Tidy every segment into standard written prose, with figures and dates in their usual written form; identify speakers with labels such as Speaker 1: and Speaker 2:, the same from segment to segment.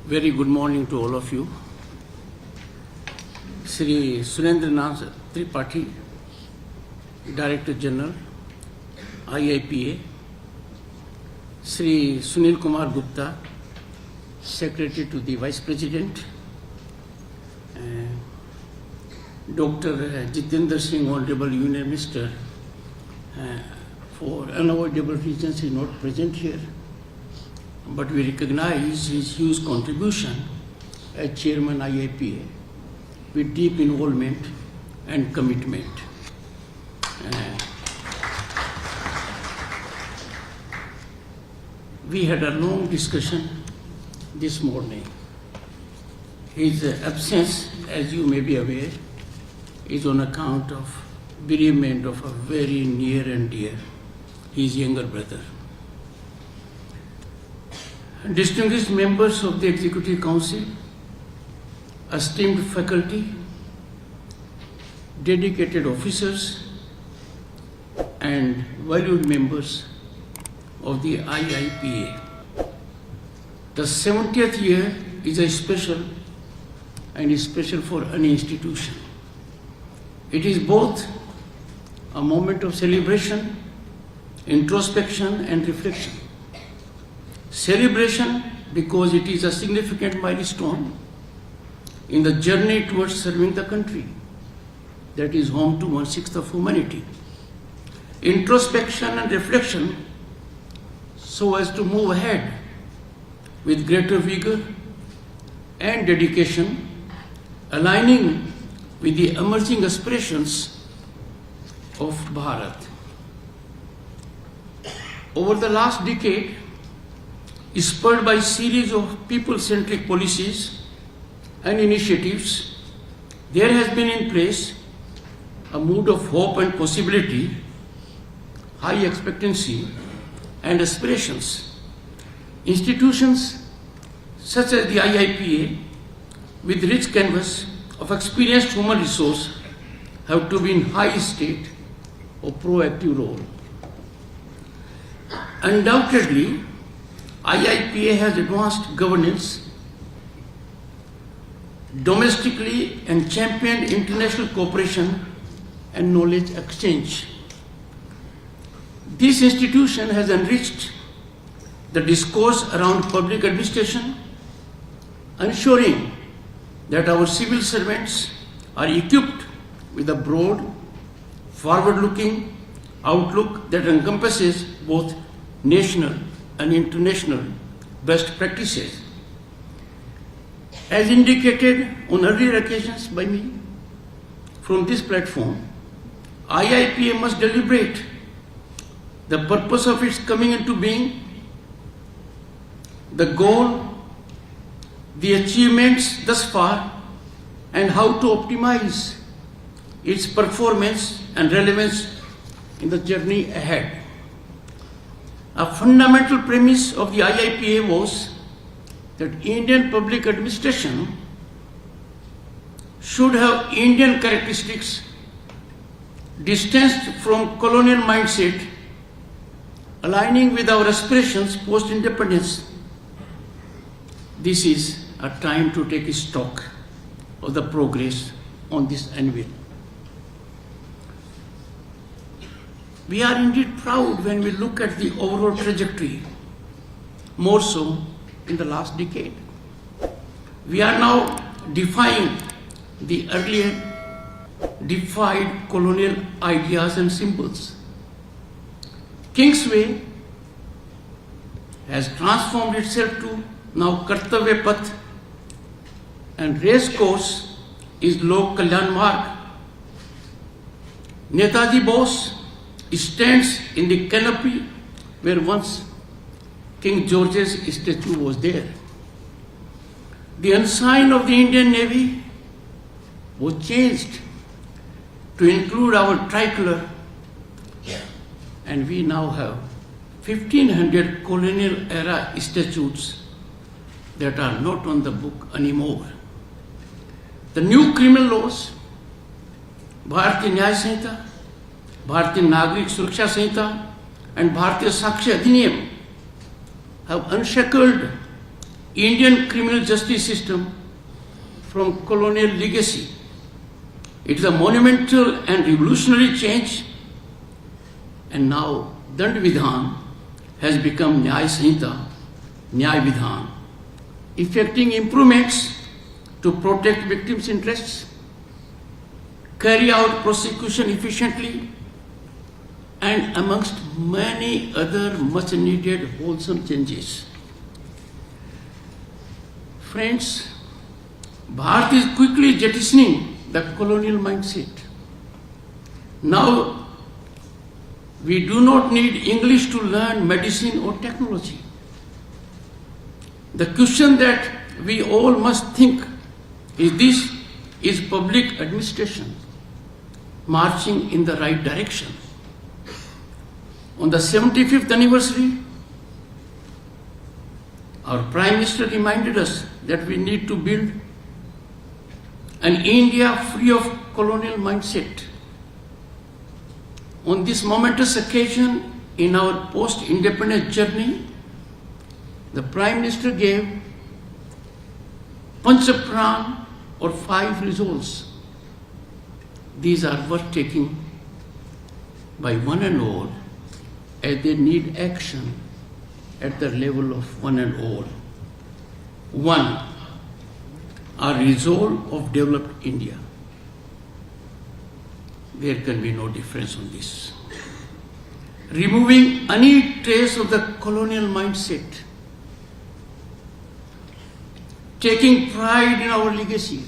Speaker 1: Very good morning to all of you. Shri Surendranath Tripathi, Director General, IIPA. Shri Sunil Kumar Gupta, Secretary to the Vice President. Dr. Jitendra Singh, Hon'ble Union Minister, for unavoidable reasons is not present here. But we recognize his huge contribution as Chairman IIPA with deep involvement and commitment. We had a long discussion this morning. His absence, as you may be aware, is on account of bereavement of a very near and dear, his younger brother. Distinguished members of the Executive Council, esteemed faculty, dedicated officers, and valued members of the IIPA. The 70th year is a special and is special for any institution. It is both a moment of celebration, introspection, and reflection. Celebration because it is a significant milestone in the journey towards serving the country that is home to 1/6 of humanity. Introspection and reflection so as to move ahead with greater vigor and dedication, aligning with the emerging aspirations of Bharat. Over the last decade, spurred by a series of people-centric policies and initiatives, there has been in place a mood of hope and possibility, high expectancy and aspirations. Institutions such as the IIPA, with rich canvas of experienced human resource, have to be in high state of proactive role. Undoubtedly, IIPA has advanced governance domestically and championed international cooperation and knowledge exchange. This institution has enriched the discourse around public administration, ensuring that our civil servants are equipped with a broad, forward-looking outlook that encompasses both national and international best practices. As indicated on earlier occasions by me, from this platform, IIPA must deliberate the purpose of its coming into being, the goal, the achievements thus far, and how to optimize its performance and relevance in the journey ahead. A fundamental premise of the IIPA was that Indian public administration should have Indian characteristics, distanced from colonial mindset, aligning with our aspirations post-independence. This is a time to take stock of the progress on this anvil. We are indeed proud when we look at the overall trajectory, more so in the last decade. We are now defying the earlier defied colonial ideas and symbols. Kingsway has transformed itself to now Kartavya Path, and race course is Lok Kalyan Marg. Netaji Bose stands in the canopy where once King George's statue was there. The ensign of the Indian Navy was changed to include our tricolor, and we now have 1,500 colonial era statutes that are not on the book anymore. The new criminal laws, Bharatiya Nyaya Sanhita, Bharatiya Nagrik Suraksha Sanhita, and Bharatiya Sakshi Adhiniyam have unshackled Indian criminal justice system from colonial legacy. It is a monumental and revolutionary change, and now Dand Vidhan has become Nyaya Sanhita, Nyaya Vidhan, effecting improvements to protect victims' interests, carry out prosecution efficiently, and amongst many other much needed wholesome changes. Friends, Bharat is quickly jettisoning the colonial mindset. Now, we do not need English to learn medicine or technology. The question that we all must think is public administration marching in the right direction? On the 75th anniversary, our Prime Minister reminded us that we need to build an India free of colonial mindset. On this momentous occasion in our post-independence journey, the Prime Minister gave Panchapran or 5 resolves. These are worth taking by one and all, as they need action at the level of one and all. 1. A resolve of developed India. There can be no difference on this. Removing any trace of the colonial mindset. Taking pride in our legacy,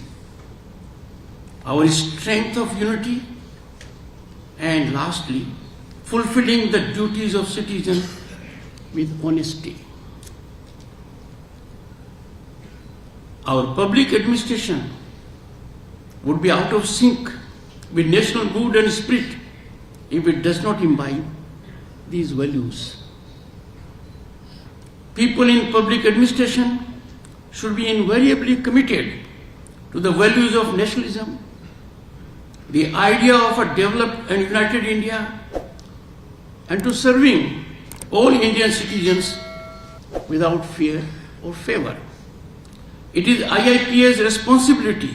Speaker 1: our strength of unity, and lastly, fulfilling the duties of citizen with honesty. Our public administration would be out of sync with national mood and spirit if it does not imbibe these values. People in public administration should be invariably committed to the values of nationalism, the idea of a developed and united India, and to serving all Indian citizens without fear or favor. It is IIPA's responsibility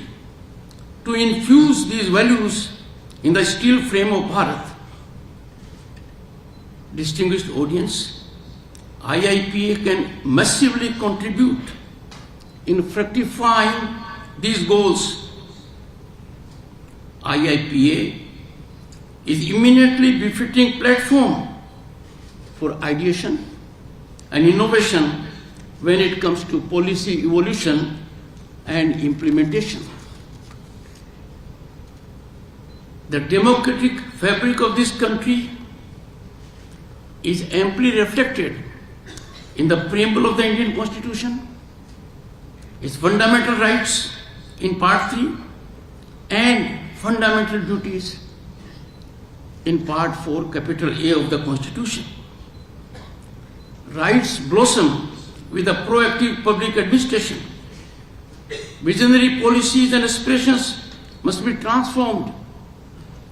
Speaker 1: to infuse these values in the steel frame of Bharat. Distinguished audience, IIPA can massively contribute in fructifying these goals. IIPA is eminently befitting platform for ideation and innovation when it comes to policy evolution and implementation. The democratic fabric of this country is amply reflected in the preamble of the Indian Constitution, its fundamental rights in Part 3 and fundamental duties in Part 4, Capital A of the Constitution. Rights blossom with a proactive public administration. Visionary policies and aspirations must be transformed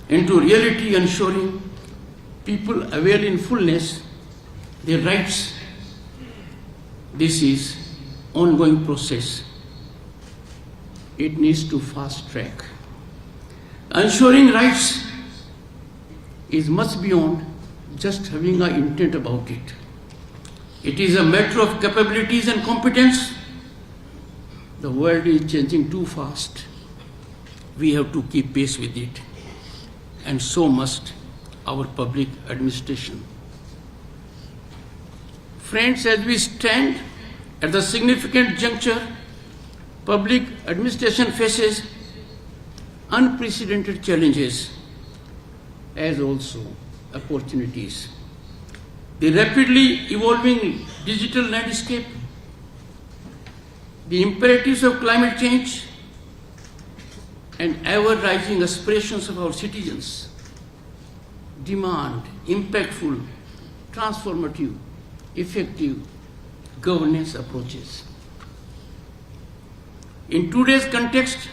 Speaker 1: into reality, ensuring people avail in fullness their rights. This is ongoing process. It needs to fast track. Ensuring rights is much beyond just having an intent about it. It is a matter of capabilities and competence. The world is changing too fast. We have to keep pace with it, and so must our public administration. Friends, as we stand at the significant juncture, public administration faces unprecedented challenges as also opportunities. The rapidly evolving digital landscape, the imperatives of climate change, and ever-rising aspirations of our citizens demand impactful, transformative, effective governance approaches. In today's context,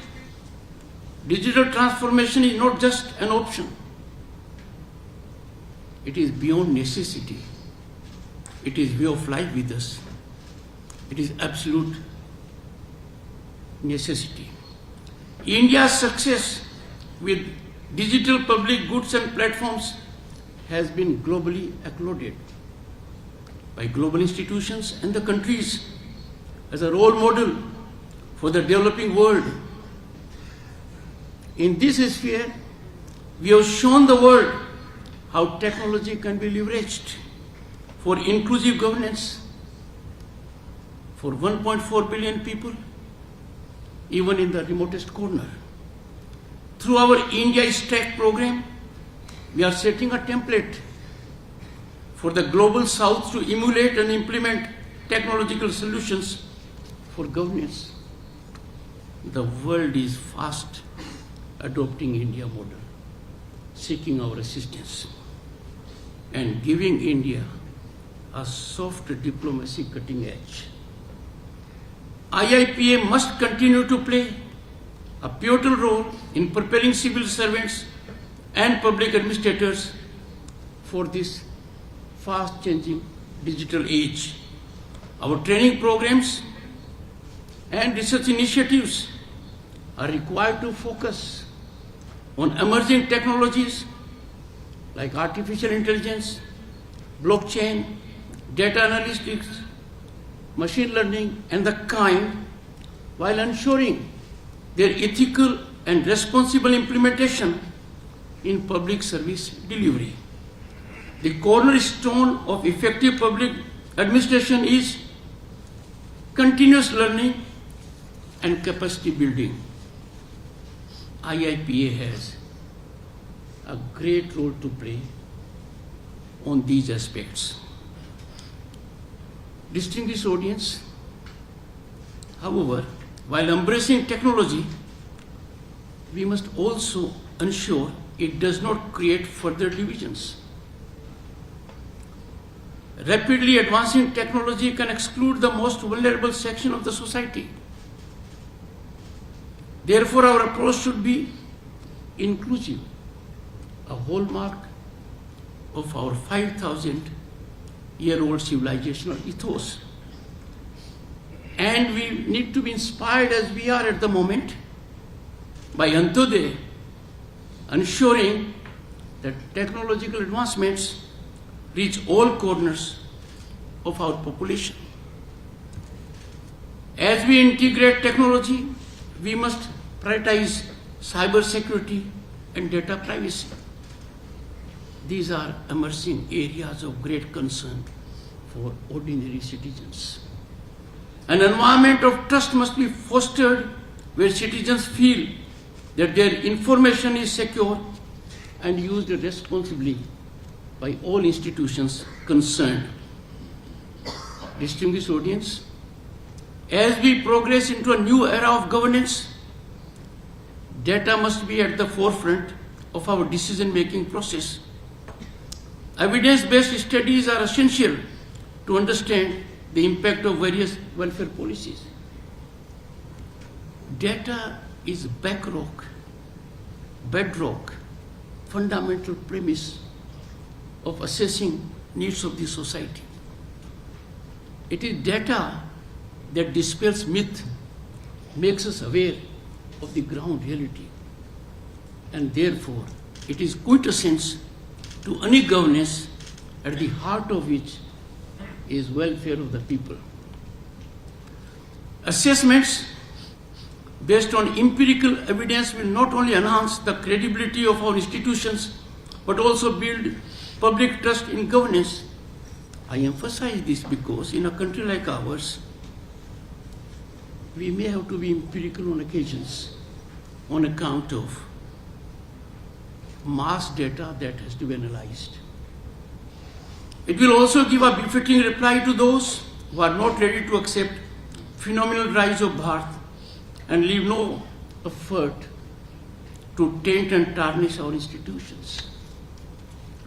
Speaker 1: digital transformation is not just an option. It is beyond necessity. It is way of life with us. It is absolute necessity. India's success with digital public goods and platforms has been globally applauded by global institutions and the countries as a role model for the developing world. In this sphere, we have shown the world how technology can be leveraged for inclusive governance for 1.4 billion people, even in the remotest corner. Through our India Stack program, we are setting a template for the global south to emulate and implement technological solutions for governance. The world is fast adopting India model, seeking our assistance and giving India a soft diplomacy cutting edge. IIPA must continue to play a pivotal role in preparing civil servants and public administrators for this fast-changing digital age. Our training programs and research initiatives are required to focus on emerging technologies like artificial intelligence, blockchain, data analytics, machine learning, and the kind, while ensuring their ethical and responsible implementation in public service delivery. The cornerstone of effective public administration is continuous learning and capacity building. IIPA has a great role to play on these aspects. Distinguished audience, however, while embracing technology, we must also ensure it does not create further divisions. Rapidly advancing technology can exclude the most vulnerable section of the society. Therefore, our approach should be inclusive, a hallmark of our 5,000-year-old civilizational ethos. And we need to be inspired, as we are at the moment, by Antyodaya, ensuring that technological advancements reach all corners of our population. As we integrate technology, we must prioritize cyber security and data privacy. These are emerging areas of great concern for ordinary citizens. An environment of trust must be fostered where citizens feel that their information is secure and used responsibly by all institutions concerned. Distinguished audience, as we progress into a new era of governance, data must be at the forefront of our decision-making process. Evidence-based studies are essential to understand the impact of various welfare policies. Data is bedrock, fundamental premise of assessing needs of the society. It is data that dispels myth, makes us aware of the ground reality, and therefore it is quintessence to any governance at the heart of which is welfare of the people. Assessments based on empirical evidence will not only enhance the credibility of our institutions but also build public trust in governance. I emphasize this because in a country like ours, we may have to be empirical on occasions on account of mass data that has to be analyzed. It will also give a befitting reply to those who are not ready to accept phenomenal rise of Bharat and leave no effort to taint and tarnish our institutions.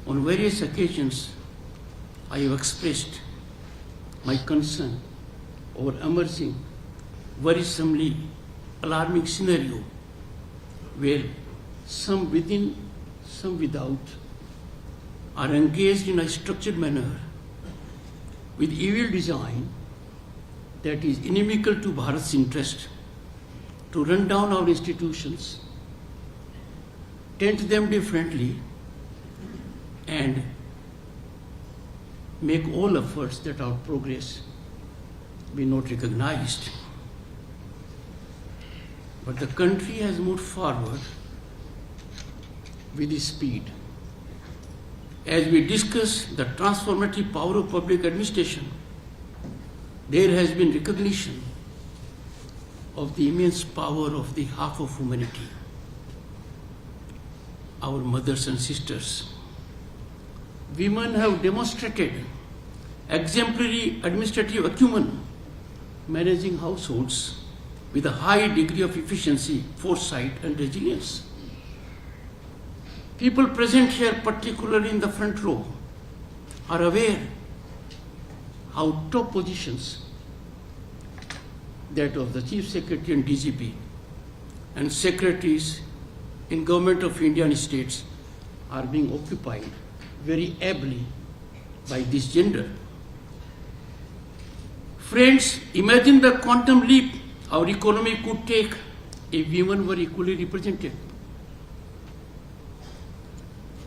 Speaker 1: On various occasions, I have expressed my concern over emerging worrisomely alarming scenario where some within, some without are engaged in a structured manner with evil design that is inimical to Bharat's interest, to run down our institutions, tend them differently, and make all efforts that our progress be not recognized. But the country has moved forward with speed. As we discuss the transformative power of public administration, there has been recognition of the immense power of the half of humanity, our mothers and sisters. Women have demonstrated exemplary administrative acumen, managing households with a high degree of efficiency, foresight, and resilience. People present here, particularly in the front row, are aware how top positions, that of the Chief Secretary and DGP, and secretaries in Government of India and states, are being occupied very ably by this gender. Friends, imagine the quantum leap our economy could take if women were equally represented.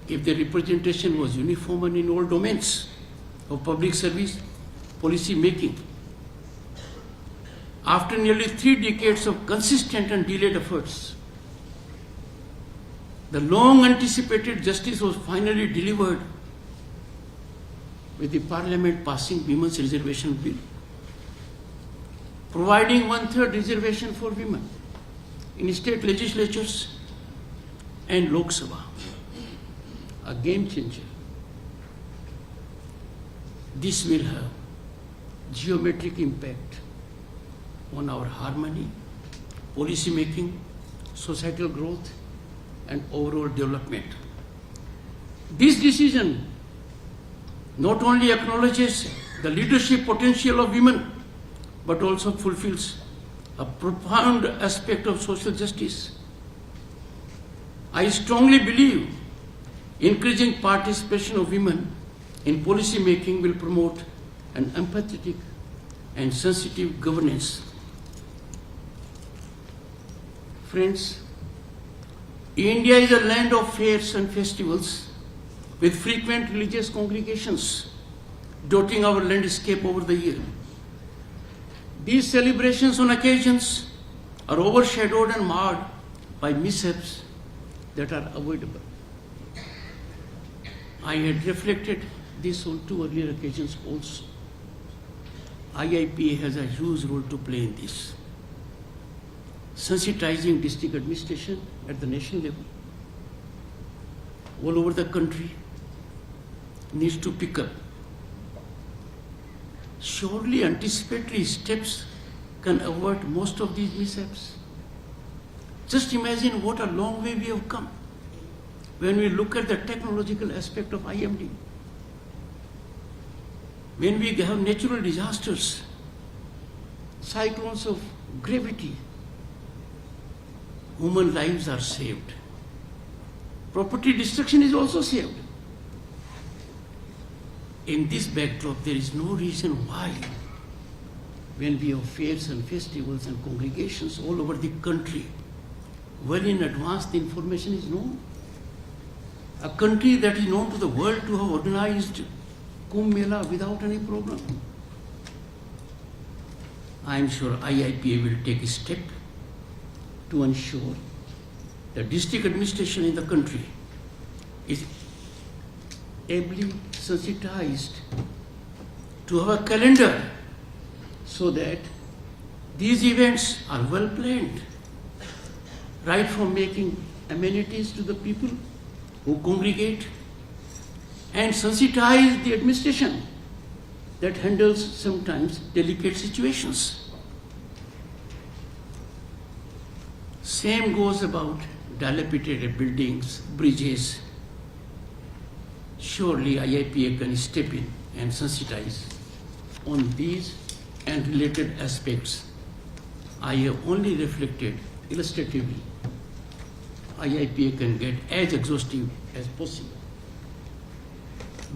Speaker 1: If the representation was uniform and in all domains of public service, policy making. After nearly 3 decades of consistent and delayed efforts, the long anticipated justice was finally delivered with the Parliament passing Women's Reservation Bill, providing 1/3 reservation for women in state legislatures and Lok Sabha. A game changer. This will have geometric impact on our harmony, policy making, societal growth, and overall development. This decision not only acknowledges the leadership potential of women, but also fulfills a profound aspect of social justice. I strongly believe increasing participation of women in policy making will promote an empathetic and sensitive governance. Friends, India is a land of fairs and festivals with frequent religious congregations dotting our landscape over the year. These celebrations on occasions are overshadowed and marred by mishaps that are avoidable. I had reflected this on 2 earlier occasions also. IIPA has a huge role to play in this. Sensitizing district administration at the national level, all over the country, needs to pick up. Surely anticipatory steps can avert most of these mishaps. Just imagine what a long way we have come when we look at the technological aspect of IMD. When we have natural disasters, cyclones of gravity, human lives are saved. Property destruction is also saved. In this backdrop, there is no reason why, when we have fairs and festivals and congregations all over the country, well in advance the information is known. A country that is known to the world to have organized Kumbh Mela without any problem. I am sure IIPA will take a step to ensure the district administration in the country is ably sensitized to have a calendar so that these events are well planned, right from making amenities to the people who congregate and sensitize the administration that handles sometimes delicate situations. Same goes about dilapidated buildings, bridges. Surely IIPA can step in and sensitize on these and related aspects. I have only reflected illustratively. IIPA can get as exhaustive as possible.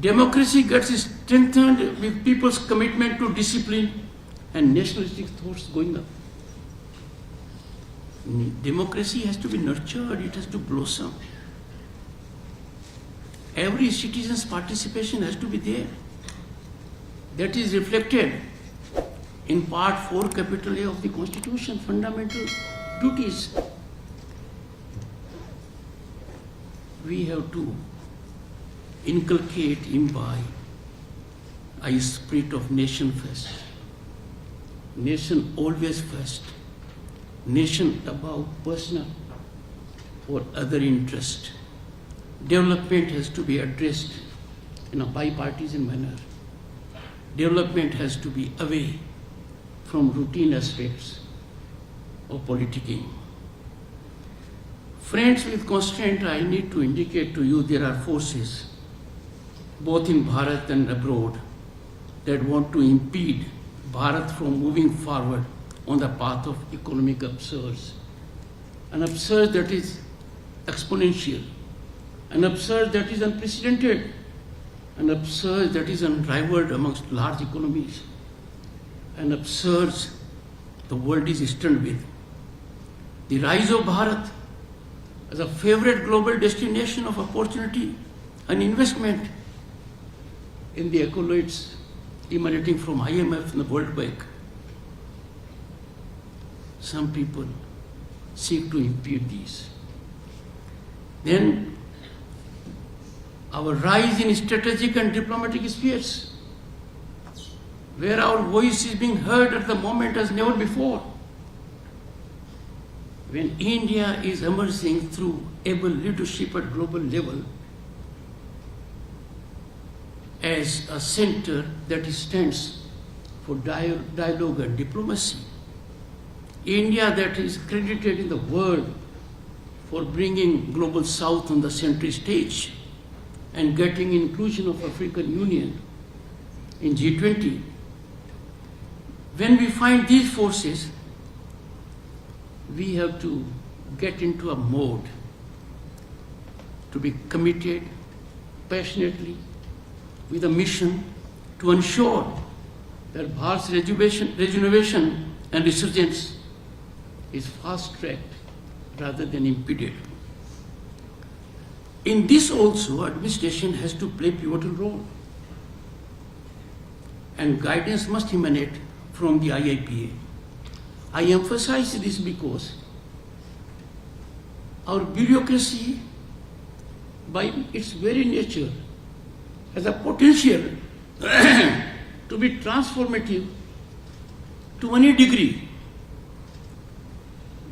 Speaker 1: Democracy gets strengthened with people's commitment to discipline and nationalistic thoughts going up. Democracy has to be nurtured, it has to blossom. Every citizen's participation has to be there. That is reflected in Part 4, Capital A of the Constitution, fundamental duties. We have to inculcate, imbibe a spirit of nation first. Nation always first. Nation above personal or other interest. Development has to be addressed in a bipartisan manner. Development has to be away from routine aspects of politicking. Friends, with constraint, I need to indicate to you there are forces, both in Bharat and abroad, that want to impede Bharat from moving forward on the path of economic upsurge. An upsurge that is exponential, an upsurge that is unprecedented, an upsurge that is unrivaled amongst large economies, an upsurge the world is stunned with. The rise of Bharat as a favorite global destination of opportunity and investment in the accolades emanating from IMF and the World Bank. Some people seek to impede these. Then our rise in strategic and diplomatic spheres, where our voice is being heard at the moment as never before. When India is emerging through able leadership at global level as a center that stands for dialogue and diplomacy, India that is credited in the world for bringing Global South on the center stage and getting inclusion of African Union in G20. When we find these forces, we have to get into a mode to be committed passionately with a mission to ensure that Bharat's rejuvenation and resurgence is fast-tracked rather than impeded. In this also, administration has to play pivotal role, and guidance must emanate from the IIPA. I emphasize this because our bureaucracy, by its very nature, has a potential to be transformative to any degree.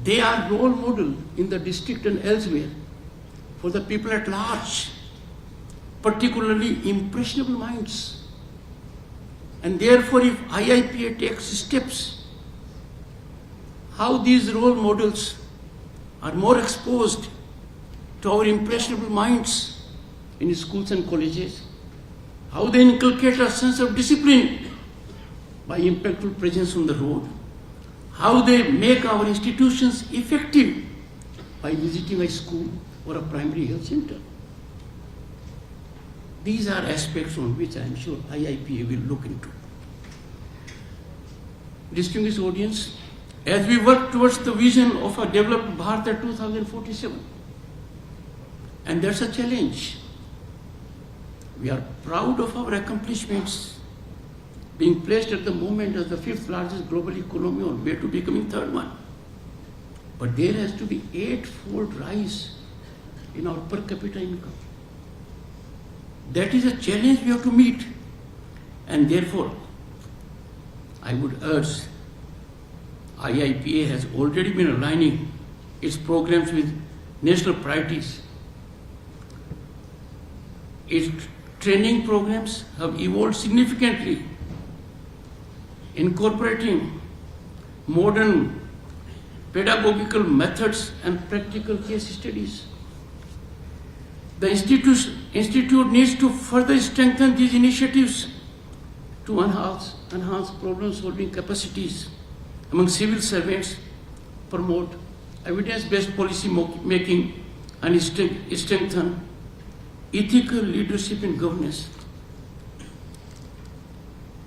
Speaker 1: They are role model in the district and elsewhere for the people at large, particularly impressionable minds. And therefore, if IIPA takes steps, how these role models are more exposed to our impressionable minds in schools and colleges, how they inculcate a sense of discipline by impactful presence on the road, how they make our institutions effective by visiting a school or a primary health center. These are aspects on which I am sure IIPA will look into. Distinguished audience, as we work towards the vision of a developed Bharat 2047, and that's a challenge. We are proud of our accomplishments, being placed at the moment as the 5th largest global economy on way to becoming 3rd one. But there has to be 8-fold rise in our per capita income. That is a challenge we have to meet, and therefore I would urge IIPA has already been aligning its programs with national priorities. Its training programs have evolved significantly, incorporating modern pedagogical methods and practical case studies. The institute needs to further strengthen these initiatives to enhance problem-solving capacities among civil servants, promote evidence-based policy making, and strengthen ethical leadership in governance.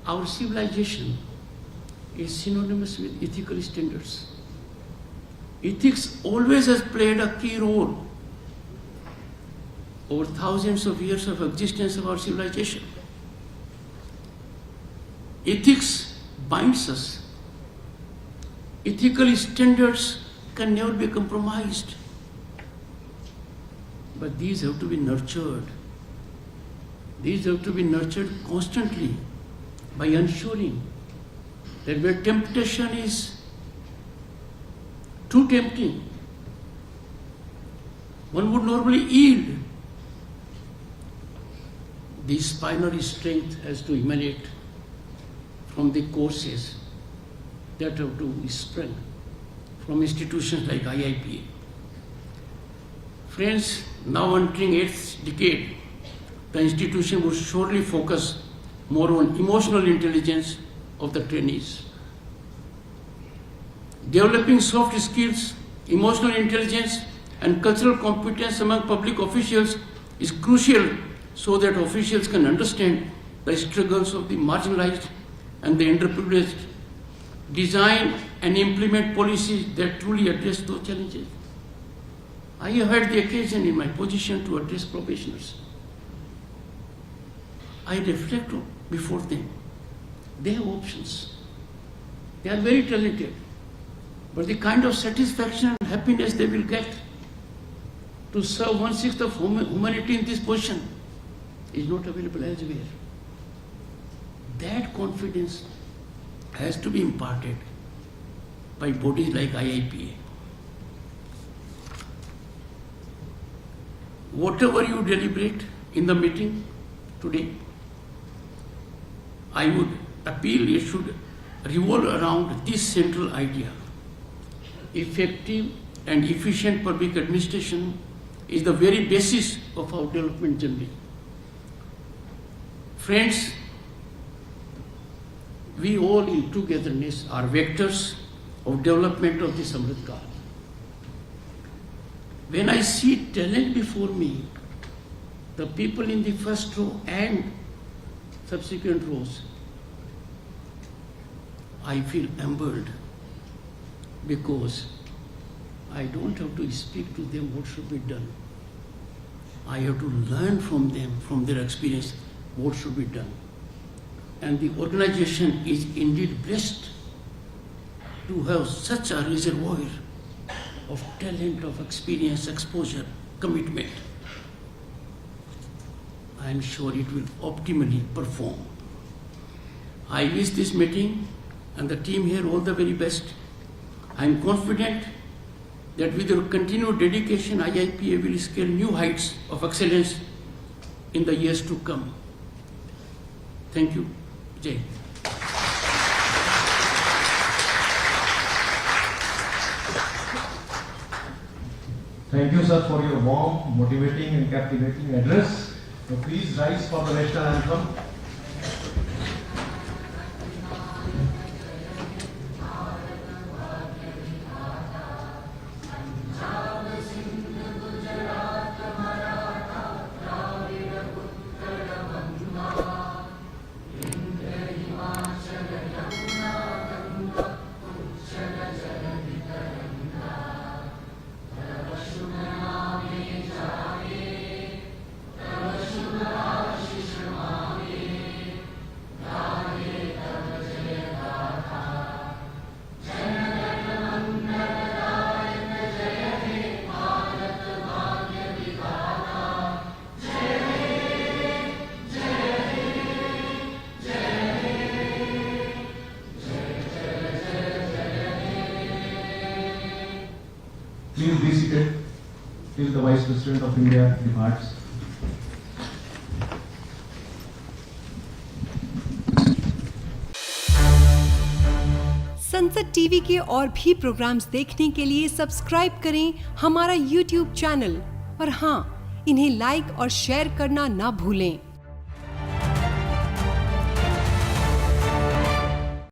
Speaker 1: Our civilization is synonymous with ethical standards. Ethics always has played a key role over thousands of years of existence of our civilization. Ethics binds us. Ethical standards can never be compromised. But these have to be nurtured. These have to be nurtured constantly by ensuring that where temptation is too tempting, one would normally yield. The spinal strength has to emanate from the courses that have to spring from institutions like IIPA. Friends, now entering 8th decade, the institution would surely focus more on emotional intelligence of the trainees. Developing soft skills, emotional intelligence, and cultural competence among public officials is crucial so that officials can understand the struggles of the marginalized and the underprivileged, design and implement policies that truly address those challenges. I have had the occasion in my position to address probationers. I reflect before them. They have options. They are very talented. But the kind of satisfaction and happiness they will get to serve 1/6 of humanity in this position is not available elsewhere. That confidence has to be imparted by bodies like IIPA. Whatever you deliberate in the meeting today, I would appeal it should revolve around this central idea. Effective and efficient public administration is the very basis of our development journey. Friends, we all in togetherness are vectors of development of this Amrit Kaal. When I see talent before me, the people in the first row and subsequent rows, I feel humbled because I don't have to speak to them what should be done. I have to learn from them, from their experience, what should be done. And the organization is indeed blessed to have such a reservoir of talent, of experience, exposure, commitment. I am sure it will optimally perform. I wish this meeting and the team here all the very best. I am confident that with your continued dedication, IIPA will scale new heights of excellence in the years to come. Thank you. Jai.
Speaker 2: Thank you, sir, for your warm, motivating and captivating address. So please rise for the national anthem. Please be seated till the Vice President of India departs.
Speaker 3: संसद TV के और भी programmes देखने के लिए subscribe करें हमारा YouTube channel और हाँ, इन्हें लाइक और शेयर करना ना भूलें।